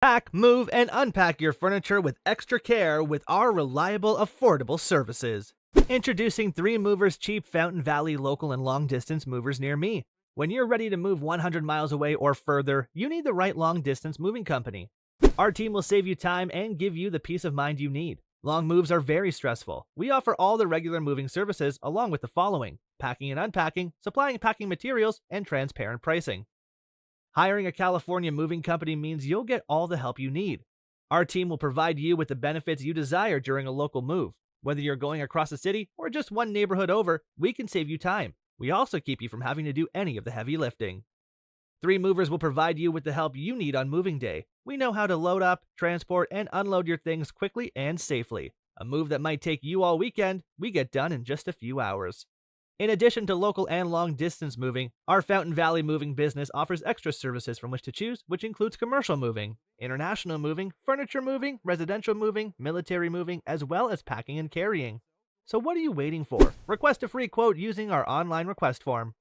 Pack, move, and unpack your furniture with extra care with our reliable, affordable services. Introducing 3 Movers Cheap Fountain Valley local and long distance movers near me. When you're ready to move 100 miles away or further, you need the right long distance moving company. Our team will save you time and give you the peace of mind you need. Long moves are very stressful. We offer all the regular moving services along with the following: packing and unpacking, supplying packing materials, and transparent pricing. Hiring a California moving company means you'll get all the help you need. Our team will provide you with the benefits you desire during a local move. Whether you're going across the city or just one neighborhood over, we can save you time. We also keep you from having to do any of the heavy lifting. 3 Movers will provide you with the help you need on moving day. We know how to load up, transport, and unload your things quickly and safely. A move that might take you all weekend, we get done in just a few hours. In addition to local and long distance moving, our Fountain Valley moving business offers extra services from which to choose, which includes commercial moving, international moving, furniture moving, residential moving, military moving, as well as packing and carrying. So what are you waiting for? Request a free quote using our online request form.